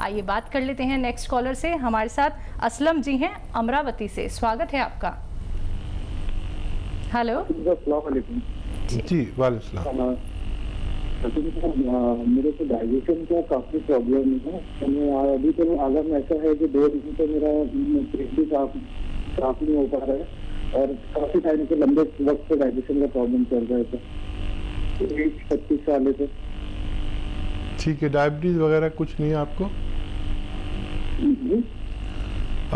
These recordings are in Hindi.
आइए बात कर लेते हैं नेक्स्ट कॉलर से। हमारे साथ असलम जी हैं अमरावती से, स्वागत है आपका। हेलो जी, वालेकुम। मेरे को डाइजेशन का काफी प्रॉब्लम है। मैं अभी तो आलम ऐसा है कि 2 दिन से मेरा पेट भी साफ नहीं हो पा रहा है और काफी टाइम से लंबे वक्त से डाइजेशन का प्रॉब्लम चल रहा है। 25 साल से। ठीक है, डायबिटीज वगैरह कुछ नहीं है आपको?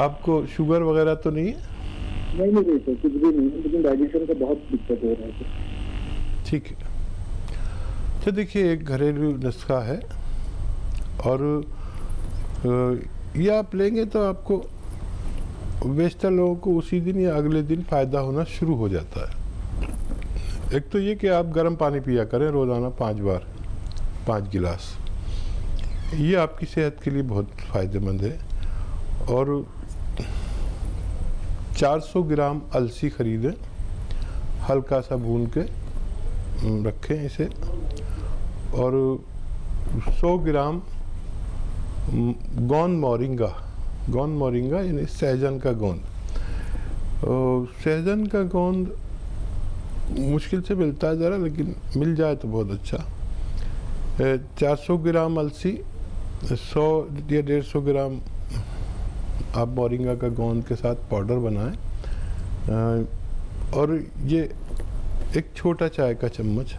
आपको शुगर वगैरह तो नहीं है? नहीं सर, कुछ भी नहीं है, लेकिन डाइजेशन का बहुत दिक्कत हो रहा है। ठीक है, तो देखिए एक घरेलू नुस्खा है और ये आप लेंगे तो आपको बेशतर लोगों को उसी दिन या अगले दिन फ़ायदा होना शुरू हो जाता है। एक तो ये कि आप गर्म पानी पिया करें रोज़ाना 5 बार, 5 गिलास। ये आपकी सेहत के लिए बहुत फ़ायदेमंद है। और 400 ग्राम अलसी खरीदें, हल्का सा भून के रखें इसे, और 100 ग्राम गोंद मोरिंगा यानी सहजन का गोंद। सहजन का गोंद मुश्किल से मिलता है ज़रा, लेकिन मिल जाए तो बहुत अच्छा। 400 ग्राम अलसी, 100 या 150 ग्राम आप मोरिंगा का गोंद के साथ पाउडर बनाएं, और ये एक छोटा चाय का चम्मच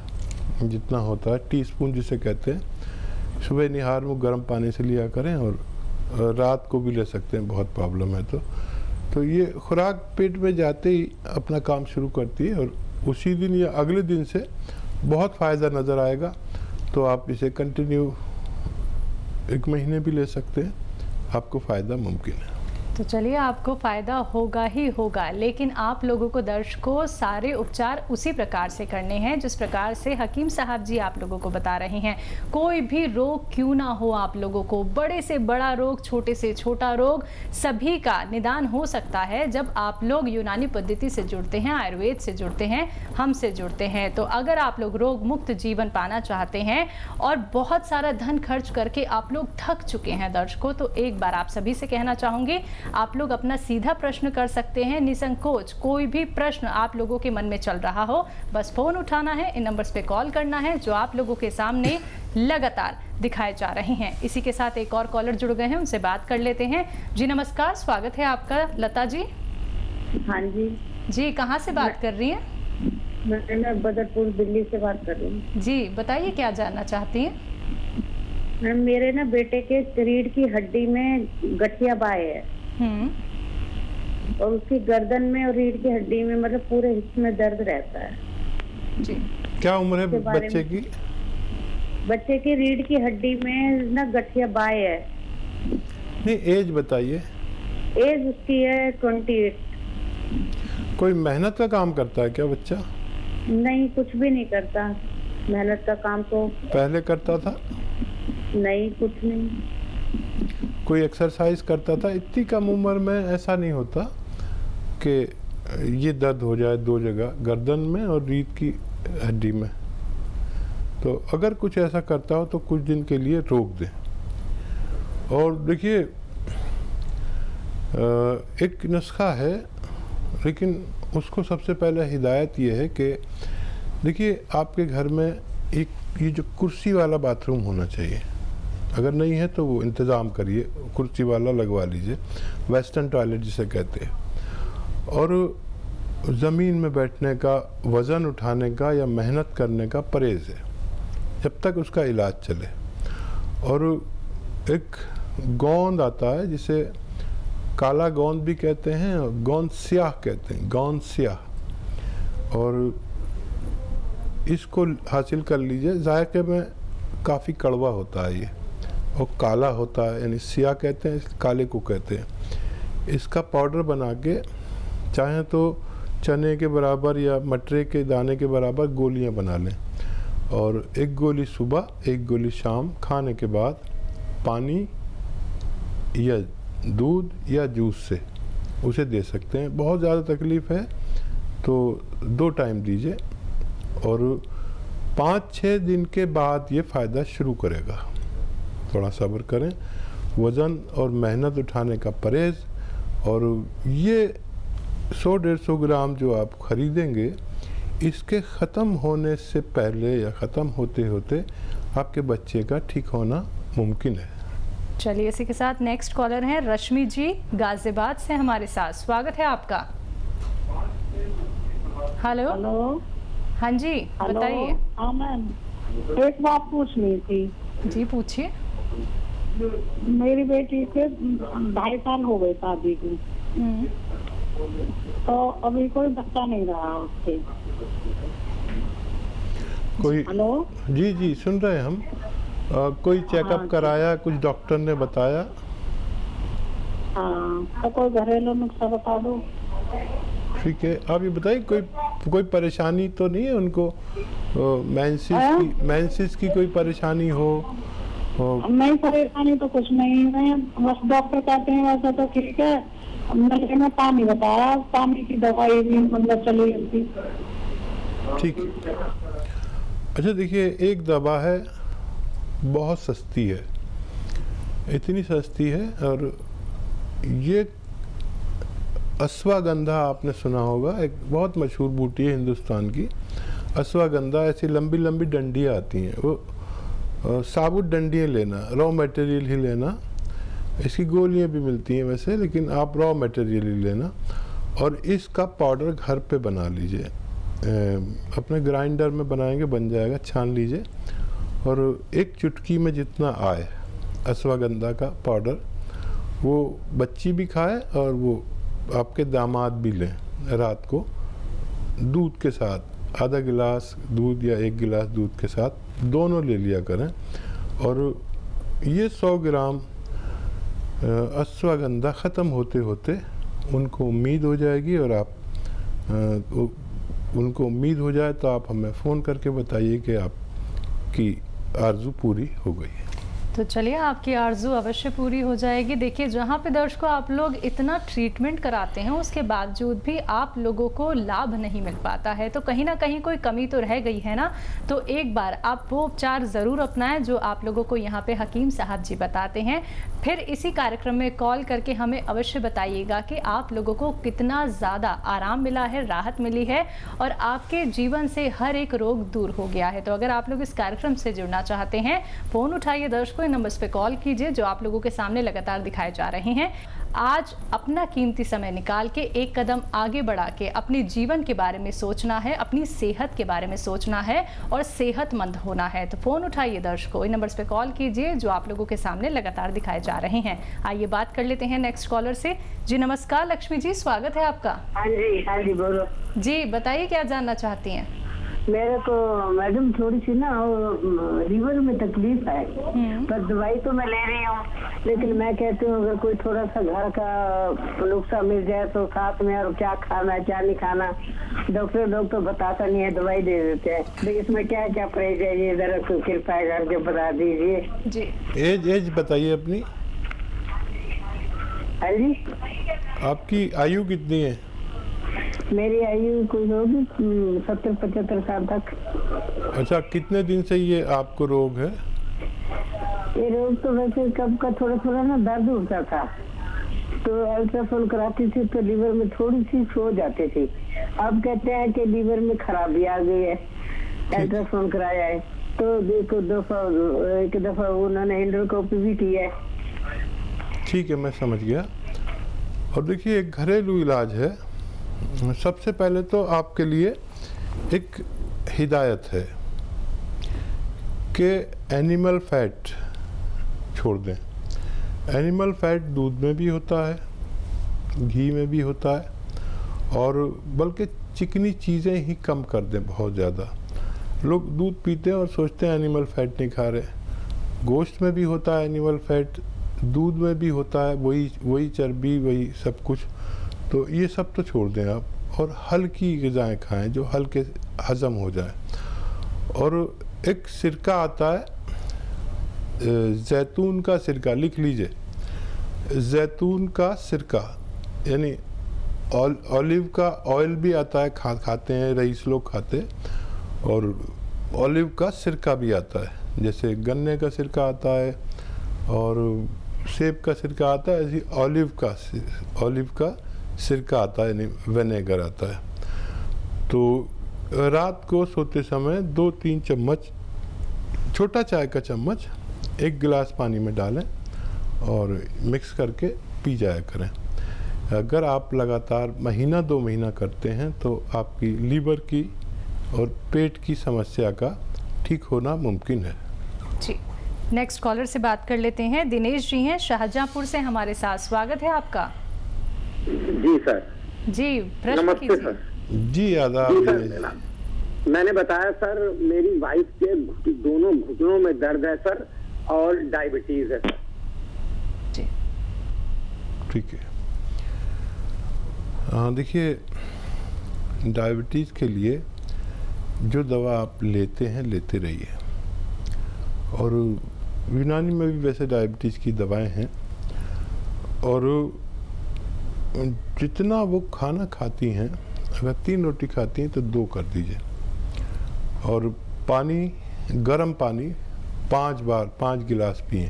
जितना होता है, टीस्पून जिसे कहते हैं, सुबह निहार में गर्म पानी से लिया करें और रात को भी ले सकते हैं, बहुत प्रॉब्लम है तो ये खुराक पेट में जाते ही अपना काम शुरू करती है और उसी दिन या अगले दिन से बहुत फ़ायदा नज़र आएगा। तो आप इसे कंटिन्यू 1 महीने भी ले सकते हैं, आपको फ़ायदा मुमकिन है। तो चलिए, आपको फ़ायदा होगा ही होगा, लेकिन आप लोगों को दर्शकों सारे उपचार उसी प्रकार से करने हैं जिस प्रकार से हकीम साहब जी आप लोगों को बता रहे हैं। कोई भी रोग क्यों ना हो, आप लोगों को बड़े से बड़ा रोग, छोटे से छोटा रोग, सभी का निदान हो सकता है जब आप लोग यूनानी पद्धति से जुड़ते हैं, आयुर्वेद से जुड़ते हैं, हमसे जुड़ते हैं। तो अगर आप लोग रोग मुक्त जीवन पाना चाहते हैं और बहुत सारा धन खर्च करके आप लोग थक चुके हैं दर्शकों, तो एक बार आप सभी से कहना चाहूँगी, आप लोग अपना सीधा प्रश्न कर सकते हैं निसंकोच। कोई भी प्रश्न आप लोगों के मन में चल रहा हो, बस फ़ोन उठाना है, इन नंबर्स पे कॉल करना है जो आप लोगों के सामने लगातार दिखाए जा रहे हैं। इसी के साथ एक और कॉलर जुड़ गए हैं, उनसे बात कर लेते हैं। जी नमस्कार, स्वागत है आपका लता जी। हाँ जी। जी, कहाँ से बात कर रही हैं? मैं बदरपुर दिल्ली से बात कर रही हूँ। जी बताइए, क्या जानना चाहती हैं? मैम, मेरे ना बेटे के रीढ़ की हड्डी में गठिया बाय है और उसकी गर्दन में और रीढ़ की हड्डी में, मतलब पूरे हिस्से में दर्द रहता है जी। क्या उम्र है बच्चे की? बच्चे की रीढ़ की हड्डी में ना गठिया बाय है। नहीं, एज बताइए। एज उसकी है 28। कोई मेहनत का काम करता है क्या बच्चा? नहीं, कुछ भी नहीं करता। मेहनत का काम तो पहले करता था? नहीं, कुछ नहीं। कोई एक्सरसाइज करता था? इतनी कम उम्र में ऐसा नहीं होता कि ये दर्द हो जाए 2 जगह, गर्दन में और रीढ़ की हड्डी में। तो अगर कुछ ऐसा करता हो तो कुछ दिन के लिए रोक दें। और देखिए एक नुस्खा है, लेकिन उसको सबसे पहले हिदायत ये है कि देखिए आपके घर में एक ये जो कुर्सी वाला बाथरूम होना चाहिए। अगर नहीं है तो वो इंतज़ाम करिए, कुर्सी वाला लगवा लीजिए, वेस्टर्न टॉयलेट जिसे कहते हैं। और ज़मीन में बैठने का, वज़न उठाने का या मेहनत करने का परहेज़ है जब तक उसका इलाज चले। और एक गोंद आता है जिसे काला गोंद भी कहते हैं और गोंद स्याह कहते हैं, गोंद स्याह, और इसको हासिल कर लीजिए। जायके में काफ़ी कड़वा होता है ये और काला होता है, यानी स्याह कहते हैं, काले को कहते हैं। इसका पाउडर बना के चाहें तो चने के बराबर या मटरे के दाने के बराबर गोलियां बना लें, और 1 गोली सुबह 1 गोली शाम खाने के बाद पानी या दूध या जूस से उसे दे सकते हैं। बहुत ज़्यादा तकलीफ़ है तो 2 टाइम दीजिए और 5-6 दिन के बाद ये फ़ायदा शुरू करेगा। थोड़ा सब्र करें वज़न और मेहनत उठाने का परहेज़, और ये 100-150 ग्राम जो आप ख़रीदेंगे, इसके ख़त्म होने से पहले या ख़त्म होते होते आपके बच्चे का ठीक होना मुमकिन है। चलिए, इसी के साथ नेक्स्ट कॉलर हैं रश्मि जी गाजियाबाद से हमारे साथ। स्वागत है आपका। हेलो। हेलो। हाँ जी, बताइए। हाँ मैम, एक बात पूछनी थी। जी पूछिए। मेरी बेटी के 2.5 साल हो गए शादी को, तो अभी कोई बच्चा नहीं रहा उसके। कोई हेलो। जी सुन रहे हैं हम। कोई चेकअप हाँ, कराया, कुछ डॉक्टर ने बताया? हाँ, तो कोई घरेलू नुस्खा बता दो। ठीक है, आप ये बताइए, कोई परेशानी तो नहीं है उनको? मेंसेस की कोई परेशानी हो? नहीं, परेशानी तो कुछ नहीं है, बस डॉक्टर कहते हैं वैसा तो ठीक है। मैंने पानी बताया, पानी की दवाई भी मतलब चली जाती। ठीक है। अच्छा देखिए, एक दवा है, बहुत सस्ती है, इतनी सस्ती है, और ये अश्वगंधा आपने सुना होगा, एक बहुत मशहूर बूटी है हिंदुस्तान की। अश्वगंधा ऐसी लंबी लंबी डंडियाँ आती हैं, वो साबुत डंडियाँ लेना, रॉ मटेरियल ही लेना। इसकी गोलियाँ भी मिलती हैं वैसे, लेकिन आप रॉ मटेरियल ही लेना, और इसका पाउडर घर पे बना लीजिए। अपने ग्राइंडर में बनाएंगे, बन जाएगा, छान लीजिए, और एक चुटकी में जितना आए अश्वगंधा का पाउडर, वो बच्ची भी खाए और वो आपके दामाद भी लें। रात को दूध के साथ, आधा गिलास दूध या 1 गिलास दूध के साथ दोनों ले लिया करें, और ये 100 ग्राम अश्वगंधा ख़त्म होते होते उनको उम्मीद हो जाएगी, और आप उनको उम्मीद हो जाए तो आप हमें फ़ोन करके बताइए कि आपकी आरज़ू पूरी हो गई है। तो चलिए, आपकी आरज़ू अवश्य पूरी हो जाएगी। देखिए, जहाँ पे दर्शकों आप लोग इतना ट्रीटमेंट कराते हैं, उसके बावजूद भी आप लोगों को लाभ नहीं मिल पाता है, तो कहीं ना कहीं कोई कमी तो रह गई है ना। तो एक बार आप वो उपचार ज़रूर अपनाएं जो आप लोगों को यहाँ पे हकीम साहब जी बताते हैं। फिर इसी कार्यक्रम में कॉल करके हमें अवश्य बताइएगा कि आप लोगों को कितना ज़्यादा आराम मिला है, राहत मिली है, और आपके जीवन से हर एक रोग दूर हो गया है। तो अगर आप लोग इस कार्यक्रम से जुड़ना चाहते हैं, फ़ोन उठाइए दर्शकों, नंबर्स पे कॉल कीजिए जो आप लोगों के सामने लगातार दिखाए जा रहे हैं। आज अपना कीमती समय निकाल के एक कदम आगे बढ़ा के अपने जीवन के बारे में सोचना है, अपनी सेहत के बारे में सोचना है, और सेहतमंद होना है। तो फ़ोन उठाइए दर्शकों, इन नंबर्स पे कॉल कीजिए जो आप लोगों के सामने लगातार दिखाए जा रहे हैं। आइए बात कर लेते हैं नेक्स्ट कॉलर से। जी नमस्कार लक्ष्मी जी, स्वागत है आपका। हाँ जी बोलो जी बताइए, क्या जानना चाहती हैं? मेरे को मैडम थोड़ी सी ना लीवर में तकलीफ है, पर दवाई तो मैं ले रही हूँ, लेकिन मैं कहती हूँ अगर कोई थोड़ा सा घर का नुस्खा मिल जाए तो साथ में, और क्या खाना क्या नहीं खाना, डॉक्टर बताता नहीं है, दवाई दे देते हैं। तो इसमें क्या क्या परहेज है, ये जरा कृपया करके बता दीजिए जी। एज बताइए अपनी। हाँ जी, आपकी आयु कितनी है? मेरी आयु कोई होगी 70-75 साल तक। अच्छा, कितने दिन से ये आपको रोग है? ये रोग तो वैसे कब का थोड़ा ना दर्द होता था, तो अल्ट्रासाउंड कराती थी तो लीवर में थोड़ी सी सो जाती थी। अब कहते हैं कि लीवर में खराबी आ गई है, अल्ट्रासाउंड कराया है तो एक दफा उन्होंने एंडोस्कोपी भी की है। ठीक है, मैं समझ गया। और देखिए, एक घरेलू इलाज है। सबसे पहले तो आपके लिए एक हिदायत है कि एनिमल फैट छोड़ दें। एनिमल फैट दूध में भी होता है, घी में भी होता है, और बल्कि चिकनी चीज़ें ही कम कर दें। बहुत ज़्यादा लोग दूध पीते हैं और सोचते हैं एनिमल फैट नहीं खा रहे। गोश्त में भी होता है एनिमल फैट, दूध में भी होता है, वही चर्बी, वही सब कुछ। तो ये सब तो छोड़ दें आप, और हल्की ग़िज़ाएँ खाएं जो हल्के हज़म हो जाए। और एक सिरका आता है, जैतून का सिरका, लिख लीजिए, जैतून का सिरका, यानी ऑलिव का ऑयल भी आता है, खाते हैं, रईस लोग खाते हैं, और ऑलिव का सिरका भी आता है, जैसे गन्ने का सिरका आता है, और सेब का सिरका आता है, ऐसी ऑलिव का सिरका आता है, यानी विनेगर आता है। तो रात को सोते समय 2-3 चम्मच, छोटा चाय का चम्मच 1 गिलास पानी में डालें और मिक्स करके पी जाया करें। अगर आप लगातार महीना 2 महीना करते हैं तो आपकी लीवर की और पेट की समस्या का ठीक होना मुमकिन है। जी, नेक्स्ट कॉलर से बात कर लेते हैं। दिनेश जी हैं शाहजहांपुर से हमारे साथ, स्वागत है आपका। जी सर। जी, प्रश्न नमस्ते कीजिए। सर। जी आदाब। जी सर, मैंने बताया सर मेरी वाइफ के दोनों घुटनों में दर्द है सर और डायबिटीज है सर। जी, ठीक है। देखिए, डायबिटीज़ के लिए जो दवा आप लेते हैं लेते रहिए, और यूनानी में भी वैसे डायबिटीज़ की दवाएं हैं, और जितना वो खाना खाती हैं, अगर 3 रोटी खाती हैं तो 2 कर दीजिए, और पानी, गर्म पानी 5 बार 5 गिलास पिएं,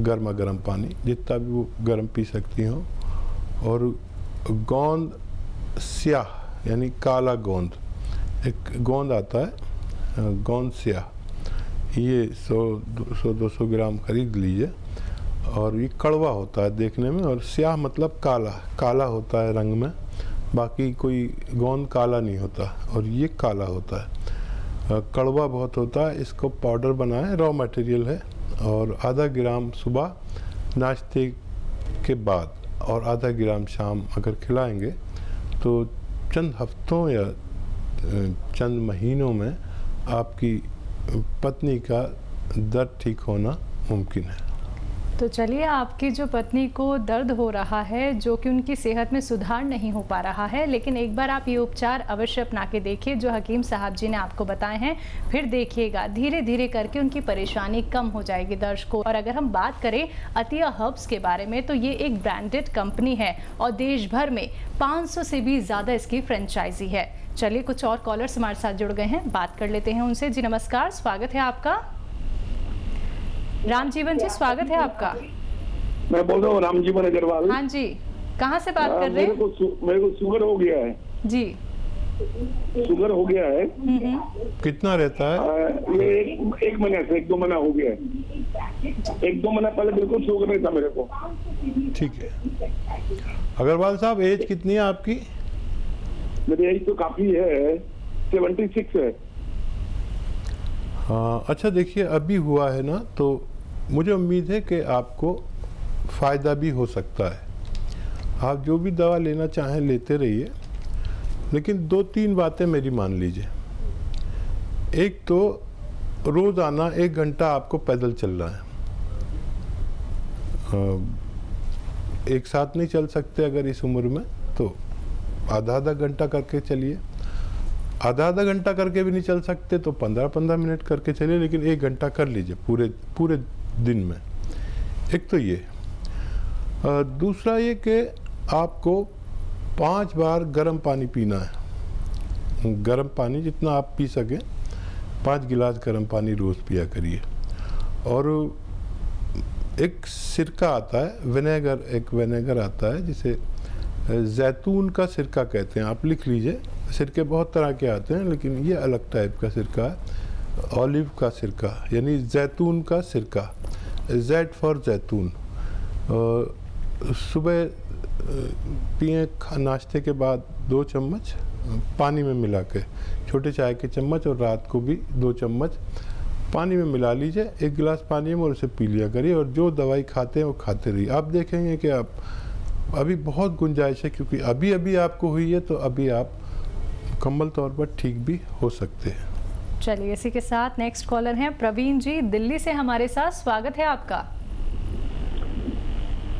गर्मा गर्म पानी जितना भी वो गर्म पी सकती हो। और गोंद स्याह यानी काला गोंद, एक गोंद आता है गोंद स्याह, ये 100-200 ग्राम खरीद लीजिए। और ये कड़वा होता है देखने में, और स्याह मतलब काला होता है रंग में, बाकी कोई गोंद काला नहीं होता, और ये काला होता है, कड़वा बहुत होता है। इसको पाउडर बनाएं, रॉ मटेरियल है, और आधा ग्राम सुबह नाश्ते के बाद और आधा ग्राम शाम अगर खिलाएंगे तो चंद हफ्तों या चंद महीनों में आपकी पत्नी का दर्द ठीक होना मुमकिन है। तो चलिए, आपकी जो पत्नी को दर्द हो रहा है, जो कि उनकी सेहत में सुधार नहीं हो पा रहा है, लेकिन एक बार आप ये उपचार अवश्य अपना के देखिए जो हकीम साहब जी ने आपको बताए हैं। फिर देखिएगा धीरे धीरे करके उनकी परेशानी कम हो जाएगी दर्शकों। और अगर हम बात करें अतिया हर्ब्स के बारे में, तो ये एक ब्रांडेड कंपनी है और देश भर में 500 से भी ज़्यादा इसकी फ्रेंचाइजी है। चलिए, कुछ और कॉलर्स हमारे साथ जुड़ गए हैं, बात कर लेते हैं उनसे। जी नमस्कार, स्वागत है आपका। रामजीवन जी, स्वागत है आपका। मैं बोल रहा हूँ रामजीवन अग्रवाल। हाँ जी, कहाँ से बात कर रहे हैं? मेरे को शुगर हो गया है जी। शुगर हो गया है। कितना रहता है? ये एक महीने से 1-2 महीना हो गया है। 1-2 महीना पहले बिल्कुल शुगर नहीं था मेरे को। ठीक है। अग्रवाल साहब, एज कितनी है आपकी? मेरी एज तो काफी है, 76 है। हाँ, अच्छा देखिए, अभी हुआ है ना, तो मुझे उम्मीद है कि आपको फ़ायदा भी हो सकता है। आप जो भी दवा लेना चाहें लेते रहिए, लेकिन 2-3 बातें मेरी मान लीजिए। एक तो रोज़ाना 1 घंटा आपको पैदल चलना है। एक साथ नहीं चल सकते अगर इस उम्र में, तो आधा घंटा करके चलिए। आधा घंटा करके भी नहीं चल सकते तो 15-15 मिनट करके चलिए, लेकिन 1 घंटा कर लीजिए पूरे दिन में। एक तो ये। दूसरा ये कि आपको 5 बार गर्म पानी पीना है। गर्म पानी जितना आप पी सकें, 5 गिलास गर्म पानी रोज़ पिया करिए। और एक सिरका आता है, विनेगर आता है जिसे जैतून का सिरका कहते हैं, आप लिख लीजिए। सिरके बहुत तरह के आते हैं, लेकिन ये अलग टाइप का सिरका है, ऑलिव का सिरका, यानी जैतून का सिरका, Z फॉर जैतून। सुबह पिए नाश्ते के बाद 2 चम्मच पानी में मिला के, छोटे चाय के चम्मच, और रात को भी 2 चम्मच पानी में मिला लीजिए। 1 गिलास पानी में और उसे पी लिया करिए, और जो दवाई खाते हैं वो खाते रहिए। आप देखेंगे कि आप अभी बहुत गुंजाइश है, क्योंकि अभी आपको हुई है, तो अभी आप मुकम्मल तौर पर ठीक भी हो सकते हैं। चलिए, इसी के साथ नेक्स्ट कॉलर हैं प्रवीण जी, दिल्ली से हमारे साथ, स्वागत है आपका।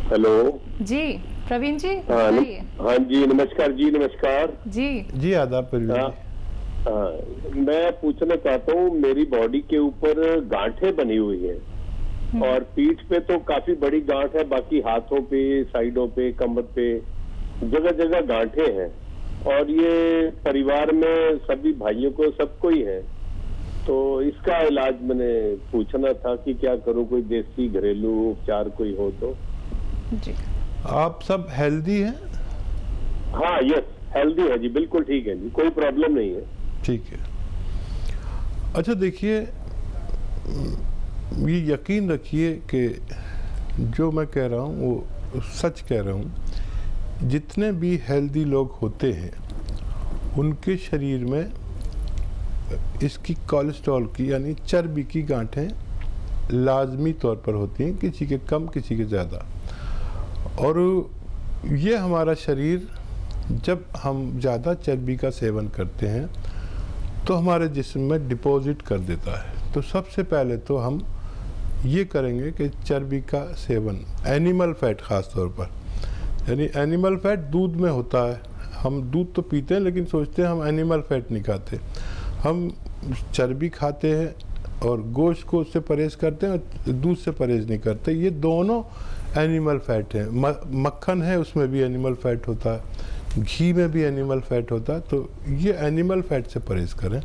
हेलो जी प्रवीण जी, बताइए। हाँ जी, नमस्कार जी। नमस्कार जी आदाब प्रवीण जी। मैं पूछना चाहता हूँ, मेरी बॉडी के ऊपर गांठें बनी हुई है, और पीठ पे तो काफी बड़ी गांठ है, बाकी हाथों पे, साइडों पे, कमर पे जगह जगह गांठें हैं, और ये परिवार में सभी भाइयों को सबको ही है। तो इसका इलाज मैंने पूछना था कि क्या करूं, कोई देसी घरेलू उपचार कोई हो तो। जी, आप सब हेल्दी हैं? हाँ, यस, हेल्दी है जी, बिल्कुल ठीक है जी, कोई प्रॉब्लम नहीं है। ठीक है। अच्छा देखिए, ये यकीन रखिए कि जो मैं कह रहा हूँ वो सच कह रहा हूँ। जितने भी हेल्दी लोग होते हैं उनके शरीर में इसकी कोलेस्ट्रॉल की यानी चर्बी की गांठें लाजमी तौर पर होती हैं, किसी के कम किसी के ज़्यादा। और ये हमारा शरीर जब हम ज़्यादा चर्बी का सेवन करते हैं तो हमारे जिस्म में डिपॉजिट कर देता है। तो सबसे पहले तो हम ये करेंगे कि चर्बी का सेवन, एनिमल फैट ख़ास तौर पर, यानी एनिमल फैट दूध में होता है। हम दूध तो पीते हैं लेकिन सोचते हैं हम एनिमल फैट नहीं खाते। हम चर्बी खाते हैं और गोश्त को उससे परहेज करते हैं और दूध से परहेज नहीं करते। ये दोनों एनिमल फैट हैं। मक्खन है, उसमें भी एनिमल फैट होता है, घी में भी एनिमल फैट होता है। तो ये एनिमल फैट से परहेज करें।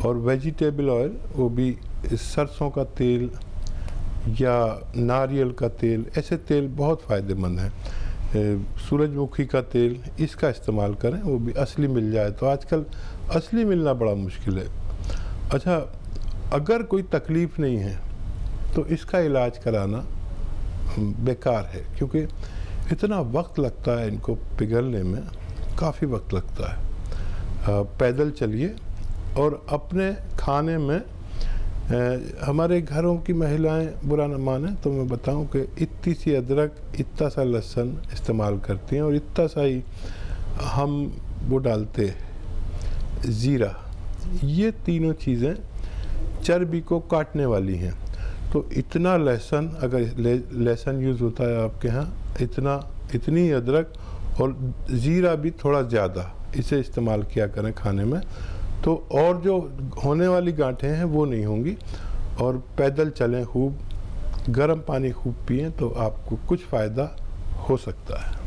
और वेजिटेबल ऑयल, वो भी सरसों का तेल या नारियल का तेल, ऐसे तेल बहुत फ़ायदेमंद हैं। सूरजमुखी का तेल, इसका इस्तेमाल करें, वो भी असली मिल जाए। तो आजकल असली मिलना बड़ा मुश्किल है। अच्छा, अगर कोई तकलीफ़ नहीं है तो इसका इलाज कराना बेकार है, क्योंकि इतना वक्त लगता है इनको पिघलने में, काफ़ी वक्त लगता है। पैदल चलिए और अपने खाने में हमारे घरों की महिलाएं बुरा न माने तो मैं बताऊं कि इतनी सी अदरक, इतना सा लहसुन इस्तेमाल करती हैं और इतना सा ही हम वो डालते ज़ीरा। ये तीनों चीज़ें चर्बी को काटने वाली हैं। तो इतना लहसुन, अगर लहसुन यूज़ होता है आपके यहाँ, इतनी अदरक और ज़ीरा भी थोड़ा ज़्यादा, इसे इस्तेमाल किया करें खाने में। तो और जो होने वाली गांठें हैं वो नहीं होंगी। और पैदल चलें खूब, गर्म पानी खूब पिएं तो आपको कुछ फ़ायदा हो सकता है।